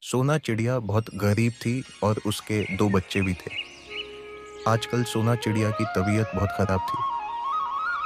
सोना चिड़िया बहुत गरीब थी और उसके 2 बच्चे भी थे। आजकल सोना चिड़िया की तबीयत बहुत ख़राब थी।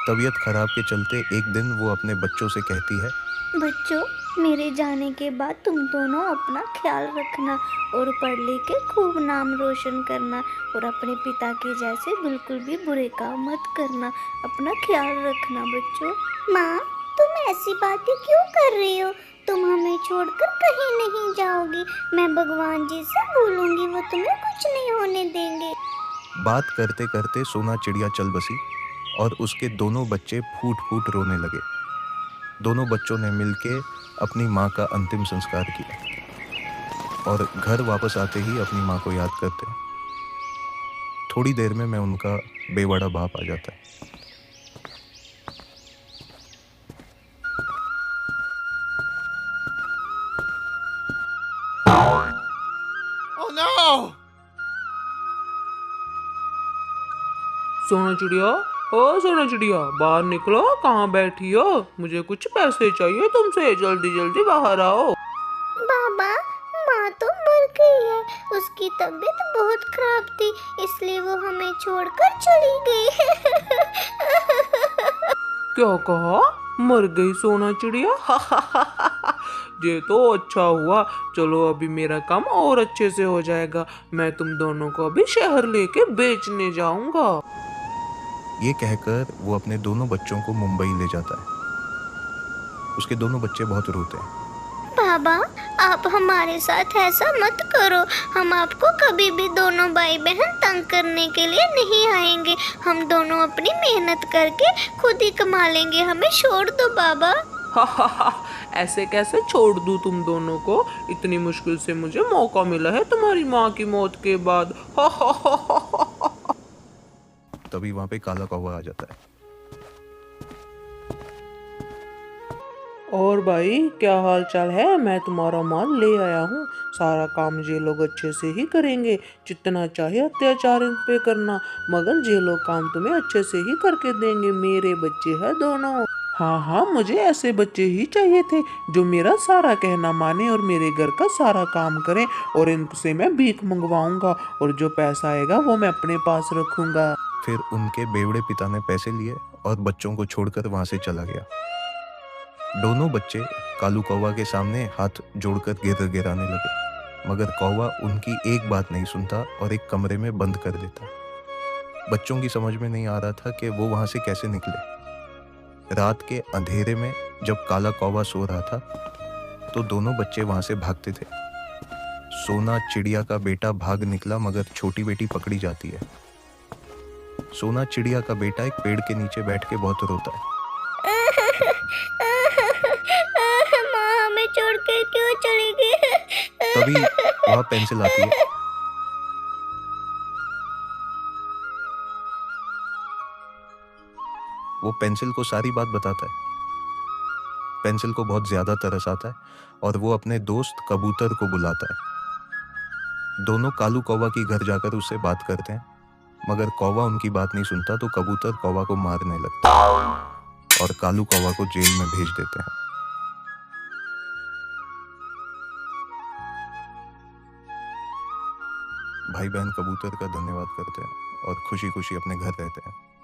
तबीयत ख़राब के चलते एक दिन वो अपने बच्चों से कहती है, बच्चों, मेरे जाने के बाद तुम दोनों अपना ख्याल रखना और पढ़ लिख के खूब नाम रोशन करना और अपने पिता के जैसे बिल्कुल भी बुरे काम मत करना। अपना ख्याल रखना बच्चों। माँ, तुम ऐसी बातें क्यों कर रही हो? तुम हमें छोड़कर कहीं नहीं जाओगी। मैं भगवान जी से बोलूँगी, वो तुम्हें कुछ नहीं होने देंगे। बात करते करते सोना चिड़िया चल बसी और उसके दोनों बच्चे फूट-फूट रोने लगे। दोनों बच्चों ने मिलके अपनी माँ का अंतिम संस्कार किया और घर वापस आते ही अपनी माँ को याद करते हैं। थोड़ी देर में उनका बेवड़ा बाप आ जाता है। Oh no! सोना चिड़िया, ओ सोना चिड़िया, बाहर निकलो। कहाँ बैठी हो? मुझे कुछ पैसे चाहिए तुमसे। जल्दी जल्दी बाहर आओ। बाबा, माँ तो मर गई है। उसकी तबीयत बहुत खराब थी, इसलिए वो हमें छोड़कर चली गई। क्या कहा? मर गई सोना चिड़िया? ये तो अच्छा हुआ। चलो अभी मेरा काम और अच्छे से हो जाएगा। मैं तुम दोनों को अभी शहर लेके बेचने जाऊंगा। ये कहकर वो अपने दोनों बच्चों को मुंबई ले जाता है। उसके दोनों बच्चे बहुत रोते हैं। बाबा, आप हमारे साथ ऐसा मत करो। हम आपको कभी भी दोनों भाई बहन तंग करने के लिए नहीं आएंगे। हम दोनों अपनी मेहनत करके खुद ही कमा लेंगे। हमें छोड़ दो बाबा। ऐसे कैसे छोड़ दूं तुम दोनों को? इतनी मुश्किल से मुझे मौका मिला है तुम्हारी माँ की मौत के बाद। तभी वहां पे काला कौवा आ जाता है। और भाई, क्या हाल चाल है? मैं तुम्हारा माल ले आया हूँ। सारा काम ये लोग अच्छे से ही करेंगे। जितना चाहे अत्याचार इन पे करना, मगर ये लोग काम तुम्हें अच्छे से ही करके देंगे। मेरे बच्चे हैं दोनों। हाँ हाँ, मुझे ऐसे बच्चे ही चाहिए थे जो मेरा सारा कहना माने और मेरे घर का सारा काम करें। और इनसे मैं भीख मंगवाऊंगा और जो पैसा आएगा वो मैं अपने पास रखूंगा। फिर उनके बेवड़े पिता ने पैसे लिए और बच्चों को छोड़कर वहां से चला गया। दोनों बच्चे कालू कौवा के सामने हाथ जोड़कर गिड़गिड़ाने लगे, मगर कौवा उनकी एक बात नहीं सुनता और एक कमरे में बंद कर देता। बच्चों की समझ में नहीं आ रहा था कि वो वहां से कैसे निकले। रात के अंधेरे में जब काला कौवा सो रहा था तो दोनों बच्चे वहां से भागते थे। सोना चिड़िया का बेटा भाग निकला, मगर छोटी बेटी पकड़ी जाती है। सोना चिड़िया का बेटा एक पेड़ के नीचे बैठ के बहुत रोता है। माँ हमें छोड़ के क्यों चली गई? तभी वहां पेंसिल आती है। वो पेंसिल को सारी बात बताता है। पेंसिल को बहुत ज्यादा तरस आता है और वो अपने दोस्त कबूतर को बुलाता है। दोनों कालू कौवा की घर जाकर उससे बात करते हैं, मगर कौवा उनकी बात नहीं सुनता तो कबूतर कौवा को मारने लगता है और कालू कौवा को जेल में भेज देते हैं। भाई बहन कबूतर का धन्यवाद करते हैं और खुशी खुशी अपने घर रहते हैं।